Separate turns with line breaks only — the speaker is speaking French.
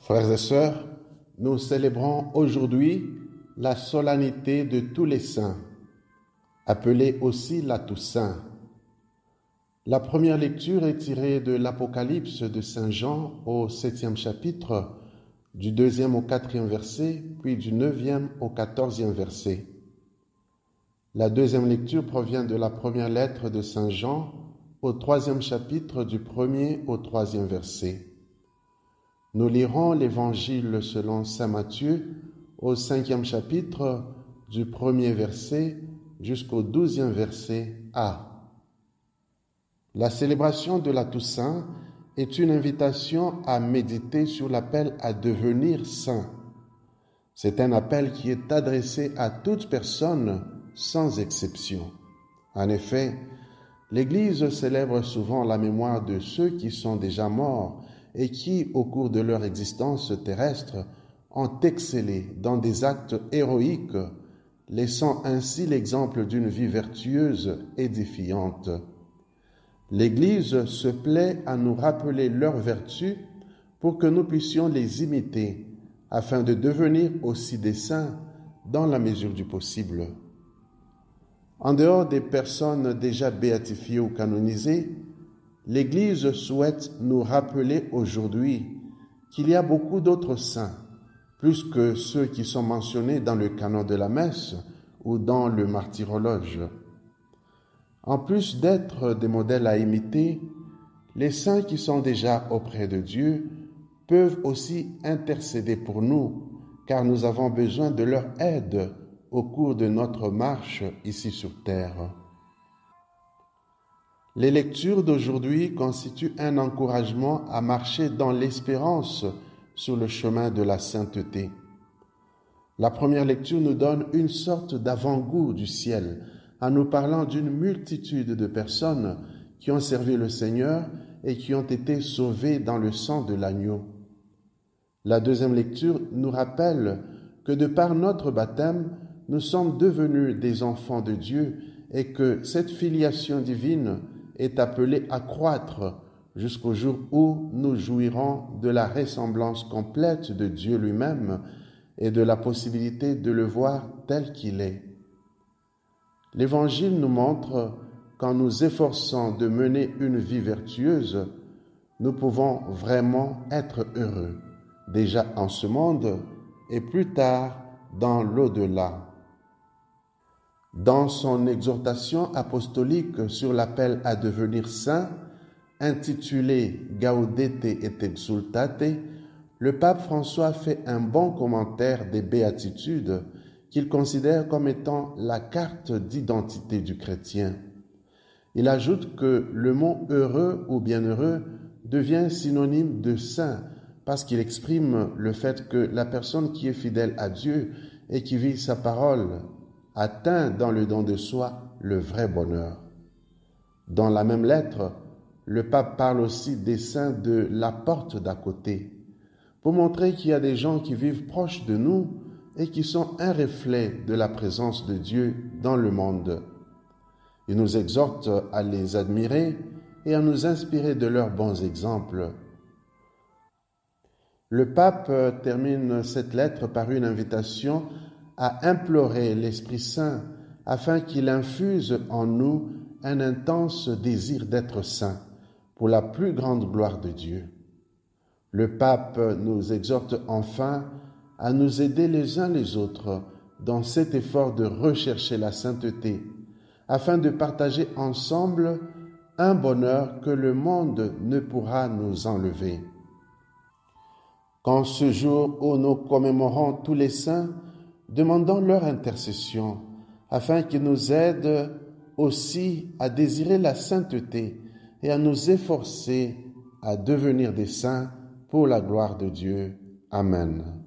Frères et sœurs, nous célébrons aujourd'hui la solennité de tous les saints, appelée aussi la Toussaint. La première lecture est tirée de l'Apocalypse de Saint Jean au 7e chapitre, du 2e au 4e verset, puis du 9e au 14e verset. La deuxième lecture provient de la première lettre de Saint Jean au 3e chapitre, du 1er au 3e verset. Nous lirons l'Évangile selon saint Matthieu au 5e chapitre, du 1er verset jusqu'au 12e verset A. La célébration de la Toussaint est une invitation à méditer sur l'appel à devenir saint. C'est un appel qui est adressé à toute personne sans exception. En effet, l'Église célèbre souvent la mémoire de ceux qui sont déjà morts et qui, au cours de leur existence terrestre, ont excellé dans des actes héroïques, laissant ainsi l'exemple d'une vie vertueuse édifiante. L'Église se plaît à nous rappeler leurs vertus pour que nous puissions les imiter, afin de devenir aussi des saints dans la mesure du possible. En dehors des personnes déjà béatifiées ou canonisées, l'Église souhaite nous rappeler aujourd'hui qu'il y a beaucoup d'autres saints, plus que ceux qui sont mentionnés dans le canon de la messe ou dans le martyrologe. En plus d'être des modèles à imiter, les saints qui sont déjà auprès de Dieu peuvent aussi intercéder pour nous, car nous avons besoin de leur aide au cours de notre marche ici sur terre. Les lectures d'aujourd'hui constituent un encouragement à marcher dans l'espérance sur le chemin de la sainteté. La première lecture nous donne une sorte d'avant-goût du ciel, en nous parlant d'une multitude de personnes qui ont servi le Seigneur et qui ont été sauvées dans le sang de l'agneau. La deuxième lecture nous rappelle que de par notre baptême, nous sommes devenus des enfants de Dieu et que cette filiation divine est appelée à croître jusqu'au jour où nous jouirons de la ressemblance complète de Dieu lui-même et de la possibilité de le voir tel qu'il est. L'Évangile nous montre qu'en nous efforçant de mener une vie vertueuse, nous pouvons vraiment être heureux, déjà en ce monde et plus tard dans l'au-delà. Dans son exhortation apostolique sur l'appel à devenir saint, intitulée Gaudete et Exsultate, le pape François fait un bon commentaire des béatitudes qu'il considère comme étant la carte d'identité du chrétien. Il ajoute que le mot heureux ou bienheureux devient synonyme de saint parce qu'il exprime le fait que la personne qui est fidèle à Dieu et qui vit sa parole atteint dans le don de soi le vrai bonheur. Dans la même lettre, le pape parle aussi des saints de la porte d'à côté, pour montrer qu'il y a des gens qui vivent proches de nous et qui sont un reflet de la présence de Dieu dans le monde. Il nous exhorte à les admirer et à nous inspirer de leurs bons exemples. Le pape termine cette lettre par une invitation à implorer l'Esprit Saint afin qu'il infuse en nous un intense désir d'être saints pour la plus grande gloire de Dieu. Le pape nous exhorte enfin à nous aider les uns les autres dans cet effort de rechercher la sainteté afin de partager ensemble un bonheur que le monde ne pourra nous enlever. Qu'en ce jour où nous commémorons tous les saints, demandons leur intercession, afin qu'ils nous aident aussi à désirer la sainteté et à nous efforcer à devenir des saints pour la gloire de Dieu. Amen.